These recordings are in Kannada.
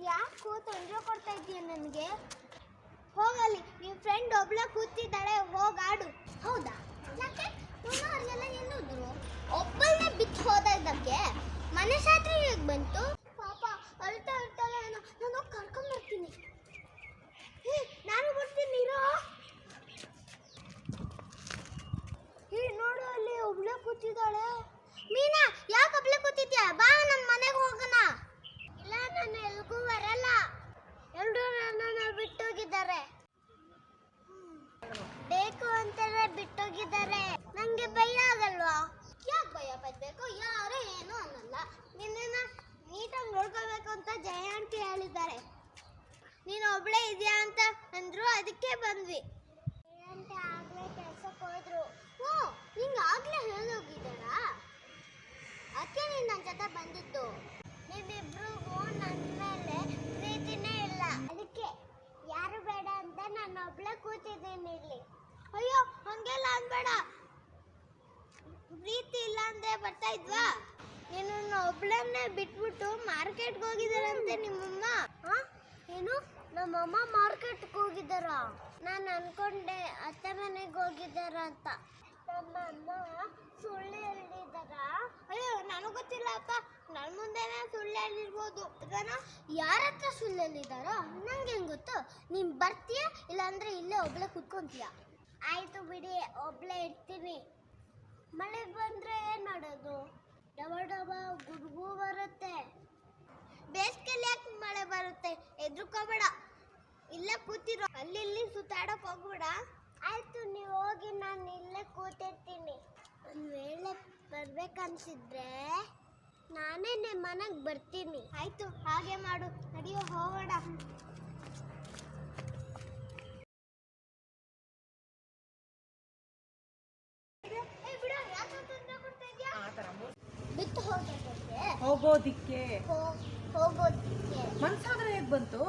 ಯಾಕೋ ತೊಂದರೆ ಕೊಡ್ತಾ ಇದೀಯ ನನಗೆ? ಹೋಗಲಿ, ನಿನ್ನ ಫ್ರೆಂಡ್ ಒಬ್ಳ ಕೂತಿದ್ದಾಳೆ, ಹೋಗಾಡು. ಹೌದಾ? ಯಾಕೆ ಅವರೆಲ್ಲ ಎಲ್ಲಿದ್ರು? ಒಬ್ಬಳನ್ನೇ ಬಿಟ್ಟು ಹೋದಕ್ಕೆ ಮನಸ್ಸಾತ್ರಿ ಹೇಗೆ ಬಂತು? ಪಾಪ ಅಳ್ತಾ ಇರ್ತಾಳೆ, ನಾನು ಕರ್ಕೊಂಡ್ಬರ್ತೀನಿ. ನಾನು ಬರ್ತೀನಿ ಇರೋ. ನೋಡು, ಅಲ್ಲಿ ಒಬ್ಳೆ ಕೂತಿದ್ದಾಳೆ. ಮೀನಾ, ಯಾಕೆ ಒಬ್ಳೆ ಕೂತಿದ್ಯಾ? ಬಾ, ನಮ್ಮ ಮನೆಗೆ ಹೋಗೋಣ. ಇಲ್ಲ, ನಾನು ಎಲ್ಗೂ ಬರಲ್ಲ. ಎಲ್ಲರೂ ನನ್ನನ್ನು ಬಿಟ್ಟೋಗಿದ್ದಾರೆ. ಬೇಕು ಅಂತಾನೆ ಬಿಟ್ಟೋಗಿದ್ದಾರೆ. ನಂಗೆ ಭಯ ಆಗಲ್ವಾ? ಯಾಕೆ ಭಯ ಪಡ್ಬೇಕು? ಯಾರು ಏನು ಅನ್ನಲ್ಲ. ನಿನ್ನ ನೀಟಾಗಿ ನೋಡ್ಕೋಬೇಕು ಅಂತ ಜಯ ಆಂಟಿ ಹೇಳಿದ್ದಾರೆ. ನೀನು ಒಬ್ಳೆ ಇದೆಯಾ ಅಂತ ಅಂದ್ರು, ಅದಕ್ಕೆ ಬಂದ್ವಿ. ಜಯ ಆಂಟಿ ಆಗ್ಲೇ ಕೆಲ್ಸಕ್ಕೆ ಹೋದ್ರು. ಹ್ಞೂ, ನಿಂಗೆ ಆಗ್ಲೇ ಹೇಳೋಗಿದ್ದಾರಾ? ಅದಕ್ಕೆ ನೀನು ನನ್ನ ಜೊತೆ ಬಂದಿದ್ದು. ನಿಮ್ಮಿಬ್ರಿಗೂ ನನ್ನ ಮೇಲೆ ಪ್ರೀತಿನೇ ಇಲ್ಲ. ಅದಕ್ಕೆ ಯಾರು ಬೇಡ ಅಂತ ನಾನು ಒಬ್ಳೆ ಕೂತಿದ್ದೀನಿ ಇಲ್ಲಿ. ಅಯ್ಯೋ, ಹಂಗೆಲ್ಲ ಅನ್ಬೇಡ. ಪ್ರೀತಿ ಇಲ್ಲ ಅಂದ್ರೆ ಬರ್ತಾ ಇದ್ವಾ? ನೀನು ಒಬ್ಳನ್ನೇ ಬಿಟ್ಬಿಟ್ಟು ಮಾರ್ಕೆಟ್ಗೆ ಹೋಗಿದಾರಂತೆ ನಿಮ್ಮಮ್ಮ. ಏನು, ನಮ್ಮಮ್ಮ ಮಾರ್ಕೆಟ್ಗೆ ಹೋಗಿದ್ದಾರ? ನಾನು ಅನ್ಕೊಂಡೆ ಅತ್ತೆ ಮನೆಗೆ ಹೋಗಿದ್ದಾರ ಅಂತ. ನಮ್ಮಮ್ಮ ಸುಳ್ಳು ಹೇಳಿದಾರ? ಅಯ್ಯೋ, ನನಗೆ ಗೊತ್ತಿಲ್ಲಪ್ಪ. ನನ್ನ ಮುಂದೆನೇ ಸುಳ್ಳು ಹೇಳಿರ್ಬೋದು. ಯಾರ ಹತ್ರ ಸುಳ್ಳು ಹೇಳಿದಾರೋ ನಂಗೆ ಹೆಂಗೆ ಗೊತ್ತು? ನೀನು ಬರ್ತೀಯ, ಇಲ್ಲಾಂದ್ರೆ ಇಲ್ಲೇ ಒಬ್ಳೆ ಕುತ್ಕೊಂತೀಯ? ಆಯ್ತು ಬಿಡಿ, ಒಬ್ಳೆ ಇರ್ತೀನಿ. ಮಳೆ ಬಂದ್ರೆ ಏನು ಮಾಡೋದು? ಡಬ ಡಬ ಗುಡ್ಗು ಬರುತ್ತೆ. ಬೇಸಿಗೆಯಲ್ಲಿ ಯಾಕೆ ಮಳೆ ಬರುತ್ತೆ? ಎದ್ರುಕೋಬೇಡ, ಇಲ್ಲೇ ಕೂತಿರೋ. ಅಲ್ಲಿ ಇಲ್ಲಿ ಸುತ್ತಾಡೋಕೆ ಹೋಗ್ಬೇಡ. ಆಯ್ತು, ನೀವು ಹೋಗಿ, ನಾನು ಇಲ್ಲೇ ಕೂತಿರ್ತೀನಿ. ಒಂದು ವೇಳೆ ಬರ್ಬೇಕನ್ಸಿದ್ರೆ ನಾನೇ ನಿಮ್ಮ ಮನೆಗೆ ಬರ್ತೀನಿ. ಆಯ್ತು, ಹಾಗೆ ಮಾಡು. ನಡಿಯೋ, ಹೋಗೋಣ. ಬಿಟ್ಟು ಹೋಗೋದಿಕ್ಕೆ ಮನ್ಸಾದ್ರೆ ಹೇಗ್ ಬಂತು?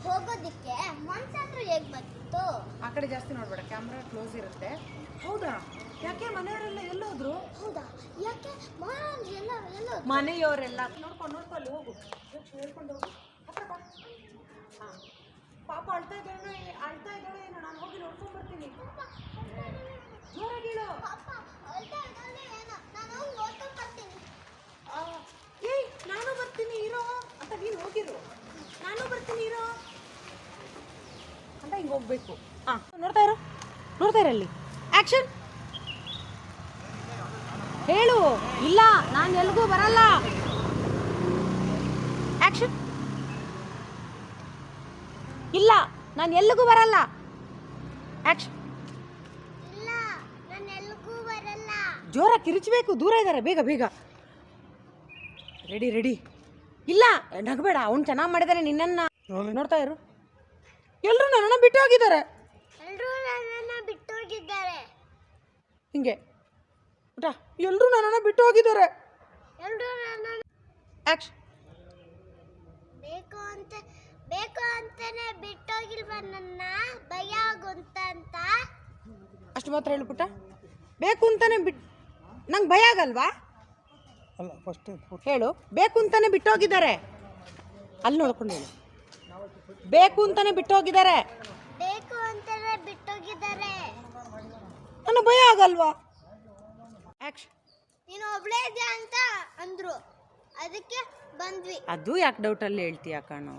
ಹೋಗೋದಿಕ್ಕೆ ಮನ್ಸಾದ್ರೆ ಹೇಗ್ ಬಂತು? ಆ ಕಡೆ ಜಾಸ್ತಿ ನೋಡ್ಬೇಡ, ಕ್ಯಾಮ್ರಾ ಕ್ಲೋಸ್ ಇರುತ್ತೆ. ಹೌದಾ? ಯಾಕೆ ಮನೆಯವರೆಲ್ಲ ಎಲ್ಲೋದ್ರು? ಹೌದಾ? ಯಾಕೆ ಮನೆಯವರೆಲ್ಲ ನೋಡ್ಕೊಂಡು ಅಲ್ಲಿ ಹೋಗು, ಹೇಳ್ಕೊಂಡು ಹೋಗು. ಹತ್ರ ಬಾ. ಪಾಪ ಅಳ್ತಾ ಇದ್ದಾಳೆ ಏನೋ. ನಾನು ಹೋಗಿ ನೋಡ್ಕೊಂಡು ಬರ್ತೀನಿ. ಜೋರಾಗಿ ಹೇಳು. ಏಯ್, ನಾನು ಬರ್ತೀನಿ ಇರೋ ಅಂತ ನೀನು ಹೋಗಿರು. ನಾನು ಬರ್ತೀನಿ ಇರೋ ಅಂತ ಹಿಂಗೆ ಹೋಗ್ಬೇಕು. ನೋಡ್ತಾ ಇರಲ್ಲಿ ಆಕ್ಷನ್ ಹೇಳು. ಇಲ್ಲ, ನಾನು ಎಲ್ಗೂ ಬರಲ್ಲ. ಆಕ್ಷನ್. ಇಲ್ಲ, ನಾನು ಎಲ್ಲಿಗೂ ಬರಲ್ಲ. ಆಕ್ಷನ್. ಇಲ್ಲ, ನಾನು ಎಲ್ಲಿಗೂ ಬರಲ್ಲ. ಜೋರಾಗಿ ಕಿರಿಚಬೇಕು. ದೂರ ಇದ್ದಾರೆ, ಬೇಗ ಬೇಗ. ರೆಡಿ. ಇಲ್ಲ, ನಗಬೇಡ. ಅವ್ನು ಚೆನ್ನಾಗಿ ಮಾಡಿದಾನೆ. ನಿನ್ನನ್ನು ನೋಡ್ತಾ ಇರು. ಎಲ್ಲರೂ ನನ್ನನ್ನು ಬಿಟ್ಟು ಹೋಗಿದ್ದಾರೆ. ಹಿಂಗೆ ಊಟ. ಎಲ್ಲರೂ ನನ್ನನ್ನು ಬಿಟ್ಟು ಹೋಗಿದ್ದಾರೆ. ಆಕ್ಷನ್. ಬೇಕು ಅಂತಾನೆ ಬಿಟ್ಟೋಗಿಲ್ವ ನನ್ನ? ಭಯ ಆಗುಂತ ಅಂತ ಅಷ್ಟು ಮಾತ್ರ ಹೇಳು ಪುಟ್ಟ. ಬೇಕು ಅಂತಾನೆ ನಂಗೆ ಭಯ ಆಗಲ್ವಾ? ಅಲ್ಲ, ಫಸ್ಟ್ ಹೇಳು. ಬೇಕು ಅಂತಾನೆ ಬಿಟ್ಟೋಗಿದ್ದಾರೆ. ಅಲ್ಲಿ ನೋಡ್ಕೊಂಡು ಹೇಳು. ಬೇಕು ಅಂತಾನೆ ಬಿಟ್ಟೋಗಿದ್ದಾರೆ. ನನಗೆ ಭಯ ಆಗಲ್ವಾ? ಆಕ್ಷನ್. ನೀನು ಒಬ್ಳೇ ಇದೆಯಾ ಅಂತ ಅಂದ್ರು, ಅದಕ್ಕೆ ಬಂದ್ವಿ. ಅದು ಯಾಕೆ ಡೌಟಲ್ಲಿ ಹೇಳ್ತೀಯ ಕಣೋ?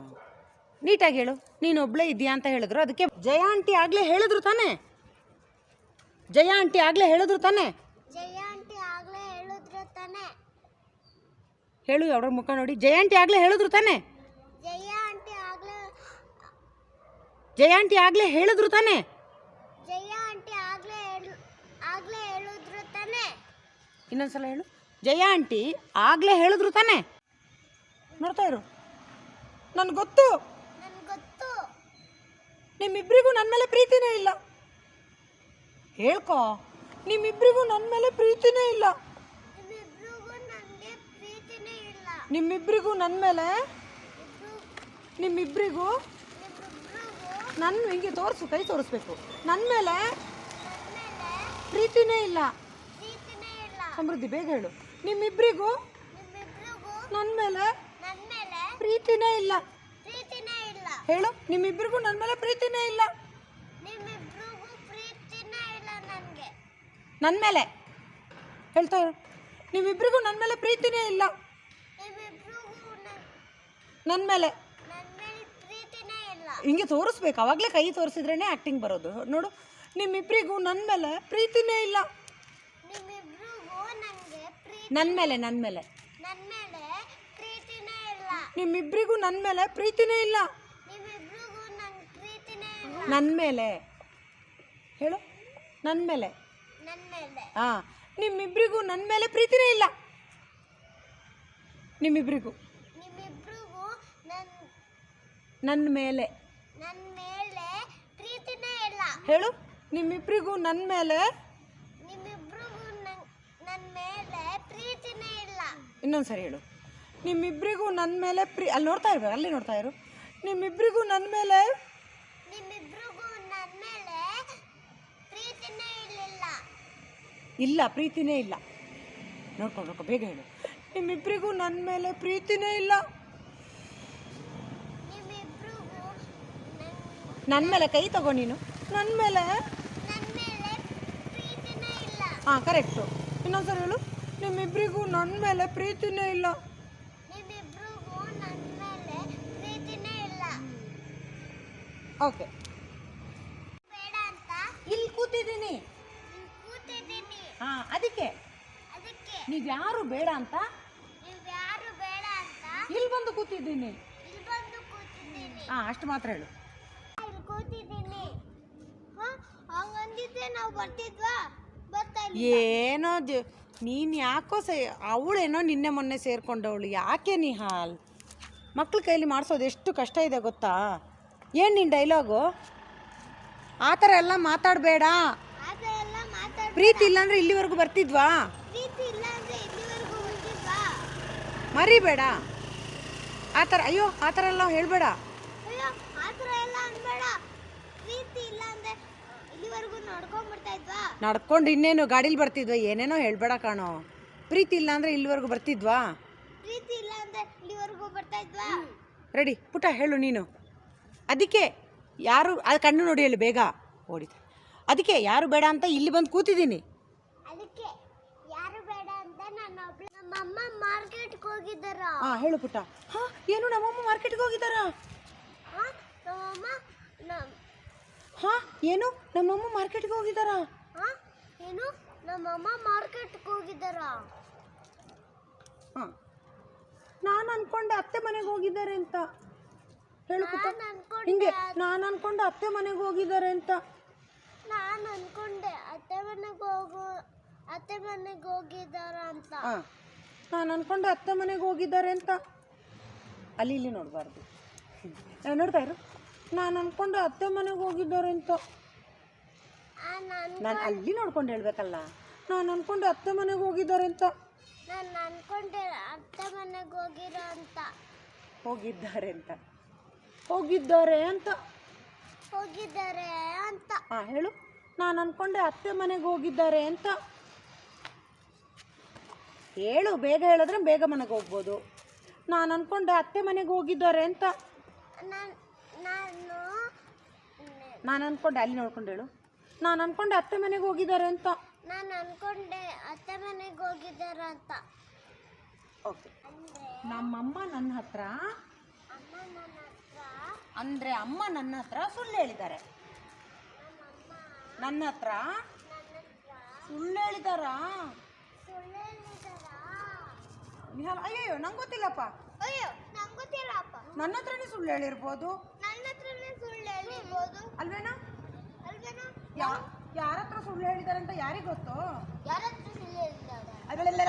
ನೀಟಾಗಿ ಹೇಳು. ನೀನು ಒಬ್ಳೇ ಇದೆಯಾ ಅಂತ ಹೇಳಿದ್ರು, ಅದಕ್ಕೆ ಜಯ ಆಂಟಿ ಆಗಲೇ ಹೇಳಿದ್ರು ತಾನೇ? ಜಯ ಆಂಟಿ ಆಗ್ಲೇ ಹೇಳಿದ್ರು ತಾನೆ? ಹೇಳು, ಅವ್ರ ಮುಖ ನೋಡಿ. ಜಯ ಆಂಟಿ ಆಗ್ಲೇ ಹೇಳಿದ್ರು ತಾನೆ? ಜಯ ಆಂಟಿ ಆಗ್ಲೇ ಹೇಳಿದ್ರು ತಾನೆ? ಹೇಳಿದ್ರು ತಾನೆ? ಇನ್ನೊಂದ್ಸಲ ಹೇಳು. ಜಯ ಆಂಟಿ ಆಗ್ಲೇ ಹೇಳಿದ್ರು ತಾನೆ? ನೋಡ್ತಾ ಇರು. ನನ್ಗೆ ಗೊತ್ತು ನಿಮ್ಮಿಬ್ಬರಿಗೂ ನನ್ನ ಮೇಲೆ ಪ್ರೀತಿನೇ ಇಲ್ಲ. ಹೇಳ್ಕೊ, ನಿಮ್ಮಿಬ್ಬರಿಗೂ ನನ್ನ ಮೇಲೆ ಪ್ರೀತಿನೇ ಇಲ್ಲ. ನಿಮ್ಮಿಬ್ಬರಿಗೂ ನನ್ನ ಮೇಲೆ ನನ್ನ ಹಿಂಗೆ ತೋರಿಸು, ಕೈ ತೋರಿಸ್ಬೇಕು. ನನ್ನ ಮೇಲೆ ಪ್ರೀತಿನೇ ಇಲ್ಲ. ಪ್ರೀತಿನೇ ಇಲ್ಲ. ಸಮೃದ್ಧಿ ಬೇಗ ಹೇಳು. ನಿಮ್ಮಿಬ್ಬರಿಗೂ ನಿಮ್ಮಿಬ್ರಿಗೂ ನನ್ನ ಮೇಲೆ ನನ್ನ ಮೇಲೆ ಪ್ರೀತಿನೇ ಇಲ್ಲ. ಪ್ರೀತಿನೇ ಇಲ್ಲ. ಹೇಳು, ನಿಮ್ಮಿಬ್ಬರಿಗೂ ನನ್ನ ಮೇಲೆ ಪ್ರೀತಿನೇ ಇಲ್ಲ. ನಿಮ್ಮಿಬ್ರಿಗೂ ಪ್ರೀತಿನೇ ಇಲ್ಲ ನನಗೆ. ನನ್ನ ಮೇಲೆ ಹೇಳ್ತಾ ಇರು. ನಿಮ್ಮಿಬ್ಬರಿಗೂ ನನ್ನ ಮೇಲೆ ಪ್ರೀತಿನೇ ಇಲ್ಲ. ನಿಮ್ಮಿಬ್ರಿಗೂ ನನ್ನ ಮೇಲೆ ಪ್ರೀತಿನೇ ಇಲ್ಲ. ಹಿಂಗೆ ತೋರಿಸ್ಬೇಕು, ಅವಾಗಲೇ ಕೈ ತೋರಿಸಿದ್ರೇ ಆ್ಯಕ್ಟಿಂಗ್ ಬರೋದು. ನೋಡು, ನಿಮ್ಮಿಬ್ಬರಿಗೂ ನನ್ನ ಮೇಲೆ ಪ್ರೀತಿನೇ ಇಲ್ಲ. ನಿಮ್ಮಿಬ್ರಿಗೂ ನನಗೆ ನನ್ನ ಮೇಲೆ ನನ್ನ ಮೇಲೆ ಪ್ರೀತಿನೇ ಇಲ್ಲ. ನಿಮ್ಮಿಬ್ಬರಿಗೂ ನನ್ನ ಮೇಲೆ ಪ್ರೀತಿನೇ ಇಲ್ಲ. ನಿಮ್ಮಿಬ್ರಿಗೂ ನಂಗೆ ಪ್ರೀತಿನೇ ಇಲ್ಲ. ನನ್ನ ಮೇಲೆ ಹೇಳು. ನನ್ನ ಮೇಲೆ ನನ್ನ ಮೇಲೆ ಹಾಂ, ನಿಮ್ಮಿಬ್ಬರಿಗೂ ನನ್ನ ಮೇಲೆ ಪ್ರೀತಿನೇ ಇಲ್ಲ. ನಿಮ್ಮಿಬ್ಬರಿಗೂ ನಿಮ್ಮಿಬ್ರಿಗೂ ನನ್ನ ಮೇಲೆ ಪ್ರೀತಿನೇ ಇಲ್ಲ. ಹೇಳು. ನಿಮ್ಮಿಬ್ಬರಿಗೂ ನನ್ನ ಮೇಲೆ ನಿಮ್ಮಿಬ್ರಿಗೂ ನನ್ನ ಮೇಲೆ ಪ್ರೀತಿನೇ ಇಲ್ಲ. ಇನ್ನೊಂದು ಸರಿ ಹೇಳು. ನಿಮ್ಮಿಬ್ಬರಿಗೂ ನನ್ನ ಮೇಲೆ ಅಲ್ಲಿ ನೋಡ್ತಾ ಇರ್ಬೇಕು, ಅಲ್ಲಿ ನೋಡ್ತಾ ಇರು. ನಿಮ್ಮಿಬ್ಬರಿಗೂ ನನ್ನ ಮೇಲೆ ಪ್ರೀತಿನೇ ಇರಲಿಲ್ಲ. ಇಲ್ಲ, ಪ್ರೀತಿನೇ ಇಲ್ಲ. ನೋಡ್ಕೊಂಡು ಬೇಗ ಹೇಳು. ನಿಮ್ಮಿಬ್ಬರಿಗೂ ನನ್ನ ಮೇಲೆ ಪ್ರೀತಿನೇ ಇಲ್ಲ. ನಿಮ್ಮಿಬ್ರಿಗೂ ನನ್ನ ಮೇಲೆ ಕೈ ತಗೋ ನೀನು. ನನ್ನ ಮೇಲೆ ಪ್ರೀತಿನೇ ಇಲ್ಲ. ಹಾಂ, ಕರೆಕ್ಟು. ಇನ್ನೊಂದ್ಸರಿ ಹೇಳು. ನಿಮ್ಮಿಬ್ಬರಿಗೂ ನನ್ನ ಮೇಲೆ ಪ್ರೀತಿನೇ ಇಲ್ಲ. ನಿಮ್ಮಿಬ್ರಿಗೂ ನನ್ನ ಮೇಲೆ ಪ್ರೀತಿನೇ ಇಲ್ಲ. ಓಕೆ. ಬೇಡ ಅಂತ ಇಲ್ಲಿ ಕೂತಿದ್ದೀನಿ. ಕೂತಿದ್ದೀನಿ. ಹಾಂ, ಅದಕ್ಕೆ ನೀವ್ಯಾರು ಬೇಡ ಅಂತ ನೀವ್ಯಾರು ಬೇಡ ಅಂತ ಇಲ್ಲಿ ಬಂದು ಕೂತಿದ್ದೀನಿ. ಇಲ್ಲಿ ಬಂದು ಕೂತಿದ್ದೀನಿ. ಹಾಂ, ಅಷ್ಟು ಮಾತ್ರ ಹೇಳು. ಇಲ್ಲಿ ಕೂತಿದ್ದೀನಿ. ಹಂಗಂದಿದ್ರೆ ನಾವು ಬರ್ತಿದ್ವಾ? ಬರ್ತಾ ಇಲ್ಲ. ಏನೋ ನೀನು ಯಾಕೋ ಅವಳೇನೋ ನಿನ್ನೆ ಮೊನ್ನೆ ಸೇರ್ಕೊಂಡವಳು. ಯಾಕೆ ನಿಹಾಲ್? ಮಕ್ಳ ಕೈಲಿ ಮಾಡಿಸೋದು ಎಷ್ಟು ಕಷ್ಟ ಇದೆ ಗೊತ್ತಾ? ಏನು ನಿನ್ನ ಡೈಲಾಗು? ಆ ಥರ ಎಲ್ಲ ಮಾತಾಡಬೇಡ. ಆ ಥರ ಎಲ್ಲ ಮಾತಾಡ. ಪ್ರೀತಿ ಇಲ್ಲಾಂದ್ರೆ ಇಲ್ಲಿವರೆಗೂ ಬರ್ತಿದ್ವಾ? ಪ್ರೀತಿ ಇಲ್ಲ ಅಂದ್ರೆ ಇಲ್ಲಿವರೆಗೂ ಬರ್ತಿದ್ವಾ? ಮರಿಬೇಡ ಆ ಥರ. ಅಯ್ಯೋ, ಆ ಥರ ಎಲ್ಲ ಹೇಳಬೇಡ. ಅಯ್ಯೋ, ಆ ಥರ ಎಲ್ಲ ಅನ್ಬೇಡ. ಪ್ರೀತಿ ಇಲ್ಲ ಅಂದ್ರೆ ಇಲ್ಲಿವರೆಗೂ ನಡ್ಕೊಂಡ್ ಬರ್ತಾ ಇದ್ವಾ? ನಡ್ಕೊಂಡು ಇನ್ನೇನು ಗಾಡೀಲಿ ಬರ್ತಿದ್ವಾ? ಏನೇನೋ ಹೇಳಬೇಡ ಕಾಣೋ. ಪ್ರೀತಿ ಇಲ್ಲ ಅಂದರೆ ಇಲ್ಲಿವರೆಗೂ ಬರ್ತಿದ್ವಾ? ಪ್ರೀತಿ ಇಲ್ಲ ಅಂದ್ರೆ ಇಲ್ಲಿವರೆಗೂ ಬರ್ತಾ ಇದ್ವಾ? ರೆಡಿ ಪುಟ, ಹೇಳು ನೀನು. ಅದಕ್ಕೆ ಯಾರು ಅದು ಕಣ್ಣು ನೋಡಿ ಹೇಳು ಬೇಗ. ಓಡಿದೆ. ಅದಕ್ಕೆ ಯಾರು ಬೇಡ ಅಂತ ಇಲ್ಲಿ ಬಂದು ಕೂತಿದ್ದೀನಿ. ಅದಕ್ಕೆ ಯಾರು ಬೇಡ ಅಂತ ನಮ್ಮಮ್ಮ ಮಾರ್ಕೆಟ್ಗೆ ಹೋಗಿದ್ದಾರ. ಹಾಂ, ಹೇಳು ಪುಟ. ಹಾಂ, ಏನು ನಮ್ಮಮ್ಮ ಮಾರ್ಕೆಟ್ಗೆ ಹೋಗಿದ್ದಾರಾ? ನಮ್ಮಮ್ಮ ಹಾಂ, ಏನು ನಮ್ಮಮ್ಮ ಮಾರ್ಕೆಟ್ಗೆ ಹೋಗಿದ್ದಾರಾ? ಏನು ನಮ್ಮಮ್ಮ ಮಾರ್ಕೆಟ್ಗೆ ಹೋಗಿದ್ದಾರ? ಹಾಂ, ನಾನು ಅನ್ಕೊಂಡೆ ಅತ್ತೆ ಮನೆಗೆ ಹೋಗಿದ್ದಾರೆ ಅಂತ. ಹೇಳು ಪುಟ. ಹಿಂಗೆ ನಾನು ಅನ್ಕೊಂಡೆ ಅತ್ತೆ ಮನೆಗೆ ಹೋಗಿದ್ದಾರೆ ಅಂತ. ನಾನು ಅನ್ಕೊಂಡೆ ಅತ್ತೆ ಮನೆಗೆ ಹೋಗಿದ್ದಾರ ಅಂತ. ಹಾಂ, ನಾನು ಅನ್ಕೊಂಡೆ ಅತ್ತೆ ಮನೆಗೆ ಹೋಗಿದ್ದಾರೆ ಅಂತ. ಅಲ್ಲಿ ಇಲ್ಲಿ ನೋಡಬಾರ್ದು, ನೋಡ್ತಾ ಇರು. ನಾನು ಅನ್ಕೊಂಡೆ ಅತ್ತೆ ಮನೆಗೆ ಹೋಗಿದ್ದಾರೆ ಅಂತ. ನಾನು ಅಲ್ಲಿ ನೋಡ್ಕೊಂಡು ಹೇಳ್ಬೇಕಲ್ಲ. ನಾನು ಅನ್ಕೊಂಡೆ ಅತ್ತೆ ಮನೆಗೆ ಹೋಗಿದ್ದಾರೆ ಅಂತ. ನಾನು ಅನ್ಕೊಂಡೆ ಅತ್ತೆ ಮನೆಗೆ ಹೋಗಿದ್ದಾರೆ ಅಂತ. ಹೋಗಿದ್ದಾರೆ ಅಂತ. ಹೋಗಿದ್ದಾರೆ ಅಂತ. ಹಾಂ, ಹೇಳು. ನಾನು ಅನ್ಕೊಂಡೆ ಅತ್ತೆ ಮನೆಗೆ ಹೋಗಿದ್ದಾರೆ ಅಂತ. ಹೇಳು, ಬೇಗ ಹೇಳಿದ್ರೆ ಬೇಗ ಮನೆಗೆ ಹೋಗ್ಬೋದು. ನಾನು ಅನ್ಕೊಂಡೆ ಅತ್ತೆ ಮನೆಗೆ ಹೋಗಿದ್ದಾರೆ ಅಂತ. ನಾನು ಅನ್ಕೊಂಡೆ ಅಲ್ಲಿ ನೋಡ್ಕೊಂಡು ಹೇಳು. ನಾನು ಅನ್ಕೊಂಡೆ ಅತ್ತೆ ಮನೆಗೆ ಹೋಗಿದ್ದಾರೆ ಅಂತ. ನಾನು ಅನ್ಕೊಂಡೆ ಅತ್ತೆ ಮನೆಗೆ ಹೋಗಿದ್ದಾರ ಅಂತ. ಓಕೆ. ನಮ್ಮಮ್ಮ ನನ್ನ ಹತ್ರ ಅಂದರೆ ಅಮ್ಮ ನನ್ನ ಹತ್ರ ಸುಳ್ಳು ಹೇಳಿದ್ದಾರೆ. ನನ್ನ ಹತ್ರ ಸುಳ್ಳು ಹೇಳಿದಾರಾ? ಅಯ್ಯೋ, ನಂಗೆ ಗೊತ್ತಿಲ್ಲಪ್ಪ. ಅಯ್ಯೋ, ನಂಗೆ ಗೊತ್ತಿಲ್ಲಪ್ಪ. ನನ್ನ ಹತ್ರನೇ ಸುಳ್ಳು ಹೇಳಿರ್ಬೋದು. ನನ್ನ ಹತ್ರನೇ ಸುಳ್ಳು ಹೇಳಿರ್ಬೋದು. ಅಲ್ವೇನಾ? ಯಾರ ಹತ್ರ ಸುಳ್ಳು ಹೇಳಿದ್ದಾರೆ ಅಂತ ಯಾರಿಗೆ ಗೊತ್ತು? ಯಾರ ಹತ್ರ ಸುಳ್ಳು ಹೇಳಿದ್ದಾರೆ? ಅದೆಲ್ಲ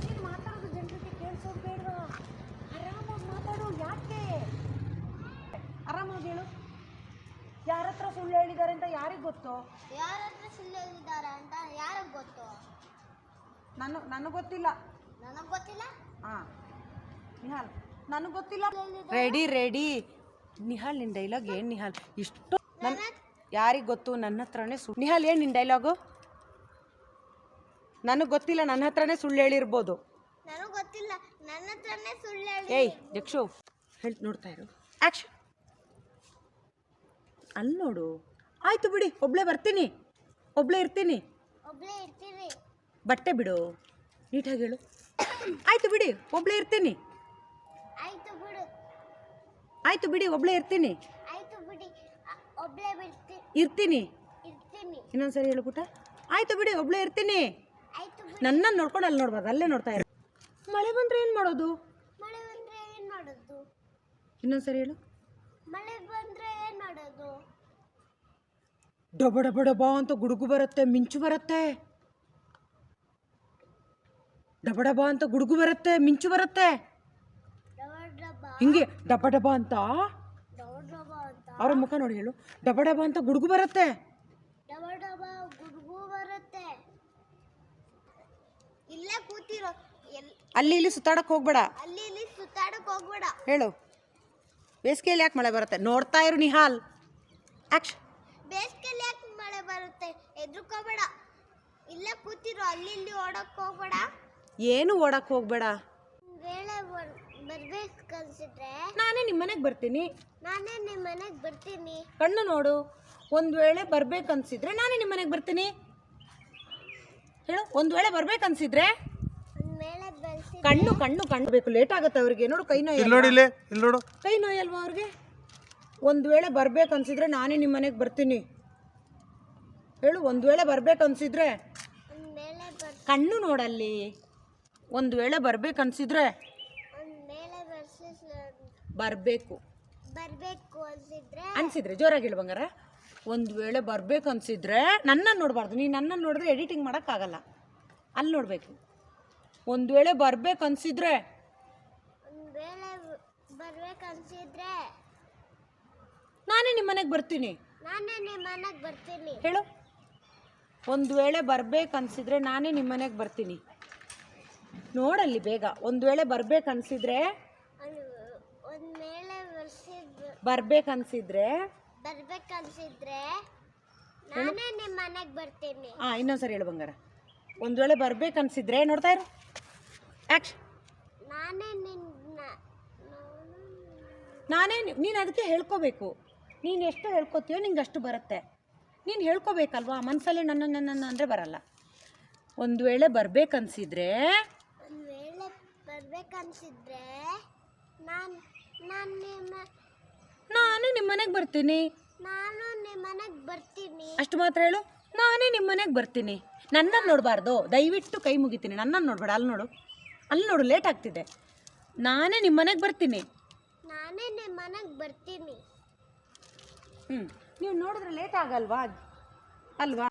ನೀನು ಮಾತಾಡೋದು ಜನರಿಗೆ ಕೇಳಿಸೋದು ಬೇಡವಾ? ಆರಾಮಾಗಿ ಮಾತಾಡು. ಯಾಕೆ? ಆರಾಮಾಗಿ ಹೇಳು. ಯಾರ ಹತ್ರ ಸುಳ್ಳು ಹೇಳಿದ್ದಾರೆ ಅಂತ ಯಾರಿಗೆ ಗೊತ್ತು? ಯಾರ ಹತ್ರ ಸುಳ್ಳು ಹೇಳಿದ್ದಾರೆ ಅಂತ ಯಾರಿಗೆ ಗೊತ್ತು? ನನಗೆ ಗೊತ್ತಿಲ್ಲ. ನನಗೆ ಗೊತ್ತಿಲ್ಲ. ಹಾಂ, ನಿಹಾಲ್, ನನಗೆ ಗೊತ್ತಿಲ್ಲ. ರೆಡಿ ನಿಹಾಲ್ ನಿನ್ನ ಡೈಲಾಗ್ ಏನು ನಿಹಾಲ್ ಇಷ್ಟು ನನ್ನ ಯಾರಿಗೆ ಗೊತ್ತು ನನ್ನ ಹತ್ರನೇ ಸುಳ್ಳು ನಿಹಾಲ್ ಏನು ನಿನ್ನ ಡೈಲಾಗು ನನಗೆ ಗೊತ್ತಿಲ್ಲ ನನ್ನ ಹತ್ರನೇ ಸುಳ್ಳು ಹೇಳಿರ್ಬೋದು ನನಗೆ ಗೊತ್ತಿಲ್ಲ ನನ್ನ ಹತ್ರನೇ ಸುಳ್ಳು ಹೇಳಿ ಏಯ್ ಯಕ್ಷು ಹೇಳಿ ನೋಡ್ತಾ ಇರು ಆ್ಯಕ್ಷನ್ ಅಲ್ಲಿ ನೋಡು ಆಯಿತು ಬಿಡಿ ಒಬ್ಳೇ ಬರ್ತೀನಿ ಒಬ್ಳೇ ಇರ್ತೀನಿ ಒಬ್ಳೇ ಇರ್ತೀರಿ ಬಟ್ಟೆ ಬಿಡು ನೀಟಾಗಿ ಹೇಳು ಆಯಿತು ಬಿಡಿ ಒಬ್ಳೇ ಇರ್ತೀನಿ ಆಯ್ತು ಬಿಡು ಆಯಿತು ಬಿಡಿ ಒಬ್ಳೇ ಇರ್ತೀನಿ ಆಯ್ತು ಬಿಡಿ ಒಬ್ಳೇ ಇರ್ತೀನಿ ಇರ್ತೀನಿ ಇನ್ನೊಂದ್ಸರಿ ಹೇಳು ಪುಟ್ಟ ಆಯಿತು ಬಿಡಿ ಒಬ್ಳೇ ಇರ್ತೀನಿ ಆಯ್ತು ಬಿಡಿ ನನ್ನನ್ನು ನೋಡ್ಕೊಂಡು ಅಲ್ಲಿ ನೋಡ್ಬಾರ್ದು ಅಲ್ಲೇ ನೋಡ್ತಾ ಇರು ಮಳೆ ಬಂದರೆ ಏನು ಮಾಡೋದು ಮಳೆ ಬಂದ್ರೆ ಏನ್ ಮಾಡೋದು ಇನ್ನೊಂದ್ಸರಿ ಹೇಳು ಮಳೆ ಬಂದ್ರೆ ಏನ್ ಮಾಡೋದು ಡಬ ಡಬ ಡಬ ಅಂತ ಗುಡುಗು ಬರುತ್ತೆ ಮಿಂಚು ಬರುತ್ತೆ ಡಬ ಡಬ ಅಂತ ಗುಡುಗು ಬರುತ್ತೆ ಮಿಂಚು ಬರುತ್ತೆ ಡಬ ಡಬ ಹಿಂಗೆ ಡಬ ಡಬ ಅಂತ ಡಬ ಡಬ ಅಂತ ಅವ್ರ ಮುಖ ನೋಡಿ ಹೇಳು ಡಬ ಡಬ ಅಂತ ಗುಡುಗು ಬರುತ್ತೆ ಡಬ ಡಬ ಗುಡುಗು ಬರುತ್ತೆ ಇಲ್ಲೇ ಕೂತಿರೋ ಅಲ್ಲಿ ಇಲ್ಲಿ ಸುತ್ತಾಡಕ್ಕೆ ಹೋಗ್ಬೇಡ ಅಲ್ಲಿ ಇಲ್ಲಿ ಸುತ್ತಾಡಕ್ ಹೋಗ್ಬೇಡ ಹೇಳು ಬೇಸಿಗೆಯಲ್ಲಿ ಯಾಕೆ ಮಳೆ ಬರುತ್ತೆ ನೋಡ್ತಾ ಇರು ನಿಹಾಲ್ ಆಕ್ಷನ್ ಬೇಸಿಗೆಯಲ್ಲಿ ಯಾಕೆ ಮಳೆ ಬರುತ್ತೆ ಎದ್ರುಕೋಬೇಡ ಇಲ್ಲೇ ಕೂತಿರೋ ಅಲ್ಲಿ ಇಲ್ಲಿ ಓಡಕ್ ಹೋಗ್ಬೇಡ ಏನು ಓಡಕ್ಕೆ ಹೋಗ್ಬೇಡ ವೇಳೆ ಬರ್ಬೇಕು ಕಲ್ಸಿದ್ರೆ ನಾನೇ ನಿಮ್ಮ ಮನೆಗೆ ಬರ್ತೀನಿ ನಾನೇ ನಿಮ್ಮ ಮನೆಗೆ ಬರ್ತೀನಿ ಕಣ್ಣು ನೋಡು ಒಂದು ವೇಳೆ ಬರ್ಬೇಕನ್ಸಿದ್ರೆ ನಾನೇ ನಿಮ್ಮ ಮನೆಗೆ ಬರ್ತೀನಿ ಹೇಳು ಒಂದು ವೇಳೆ ಬರ್ಬೇಕನ್ಸಿದ್ರೆ ಒಂದ್ ಮೇಲೆ ಬೆಳೆಸಿ ಕಣ್ಣು ಕಣ್ಣು ಕಣ್ಣು ಲೇಟ್ ಆಗುತ್ತೆ ಅವ್ರಿಗೆ ನೋಡು ಕೈ ಇಲ್ಲಿ ನೋಯಲ್ವಾ ನೋಡಿ ಇಲ್ಲಿ ನೋಡು ಕೈ ನೋಯಲ್ವಾ ಅವ್ರಿಗೆ ಒಂದು ವೇಳೆ ಬರ್ಬೇಕನ್ಸಿದ್ರೆ ನಾನೇ ನಿಮ್ಮ ಮನೆಗೆ ಬರ್ತೀನಿ ಹೇಳು ಒಂದು ವೇಳೆ ಬರ್ಬೇಕನ್ಸಿದ್ರೆ ಒಂದ್ ಮೇಲೆ ಕಣ್ಣು ನೋಡಲ್ಲಿ ಒಂದು ವೇಳೆ ಬರ್ಬೇಕನ್ಸಿದ್ರೆ ಒಂದ್ ಮೇಲೆ ಬೆಳೆಸಿ ಬರಬೇಕು ಬರ್ಬೇಕು ಅನ್ಸಿದ್ರೆ ಅನ್ಸಿದ್ರೆ ಜೋರಾಗಿ ಹೇಳು ಬಂಗಾರ ಒಂದು ವೇಳೆ ಬರ್ಬೇಕನ್ಸಿದ್ರೆ ನನ್ನನ್ನು ನೋಡಬಾರ್ದು ನೀನು ನನ್ನನ್ನು ನೋಡಿದ್ರೆ ಎಡಿಟಿಂಗ್ ಮಾಡೋಕ್ಕಾಗಲ್ಲ ಅಲ್ಲಿ ನೋಡಬೇಕು ಒಂದು ವೇಳೆ ಬರ್ಬೇಕನ್ಸಿದ್ರೆ ಒಂದ್ ವೇಳೆ ಬರ್ಬೇಕು ಅನ್ಸಿದ್ರೆ ನಾನೇ ನಿಮ್ಮ ಮನೆಗೆ ಬರ್ತೀನಿ ನಾನೇ ನಿಮ್ಮ ಮನೆಗೆ ಬರ್ತೀನಿ ಹೇಳು ಒಂದು ವೇಳೆ ಬರ್ಬೇಕನ್ಸಿದ್ರೆ ನಾನೇ ನಿಮ್ಮ ಮನೆಗೆ ಬರ್ತೀನಿ ನೋಡಲ್ಲಿ ಬೇಗ ಒಂದು ವೇಳೆ ಬರ್ಬೇಕನ್ಸಿದ್ರೆ ಒಂದ್ ಮೇಲೆ ಬರ್ಬೇಕನ್ಸಿದ್ರೆ ಬರ್ಬೇಕನ್ಸಿದ್ರೆ ನಾನೇ ನಿಮ್ಮ ಮನೆಗೆ ಬರ್ತೀನಿ ಹಾಂ ಇನ್ನೊಂದ್ಸರಿ ಹೇಳು ಬಂಗಾರ ಒಂದು ವೇಳೆ ಬರ್ಬೇಕನ್ಸಿದ್ರೆ ನೋಡ್ತಾ ಇರು ಆ್ಯಕ್ಷನ್ ನಾನೇ ನಾನೇ ನೀನು ಅದಕ್ಕೆ ಹೇಳ್ಕೋಬೇಕು ನೀನು ಎಷ್ಟು ಹೇಳ್ಕೊತೀಯೋ ನಿಂಗೆ ಅಷ್ಟು ಬರುತ್ತೆ ನೀನು ಹೇಳ್ಕೋಬೇಕಲ್ವಾ ಮನಸ್ಸಲ್ಲಿ ನನ್ನ ಅಂದರೆ ಬರಲ್ಲ ಒಂದು ವೇಳೆ ಬರ್ಬೇಕನ್ಸಿದ್ರೆ ಒಂದ್ ವೇಳೆ ಬರ್ಬೇಕನ್ಸಿದ್ರೆ ನಾನು ನಾನು ನಿಮ್ಮ ನಾನೇ ನಿಮ್ಮ ಮನೆಗೆ ಬರ್ತೀನಿ ನಾನು ನಿಮ್ಮ ಮನೆಗೆ ಬರ್ತೀನಿ ಅಷ್ಟು ಮಾತ್ರ ಹೇಳು ನಾನೇ ನಿಮ್ಮ ಮನೆಗೆ ಬರ್ತೀನಿ ನನ್ನನ್ನು ನೋಡಬಾರ್ದು ದಯವಿಟ್ಟು ಕೈ ಮುಗಿತೀನಿ ನನ್ನನ್ನು ನೋಡಬೇಡ ಅಲ್ಲಿ ನೋಡು ಲೇಟ್ ಆಗ್ತಿದೆ ನಾನೇ ನಿಮ್ಮ ಮನೆಗೆ ಬರ್ತೀನಿ ನಾನೇ ನಿಮ್ಮ ಮನೆಗೆ ಬರ್ತೀನಿ ನೀವು ನೋಡಿದ್ರೆ ಲೇಟ್ ಆಗಲ್ವಾ ಅಲ್ವಾ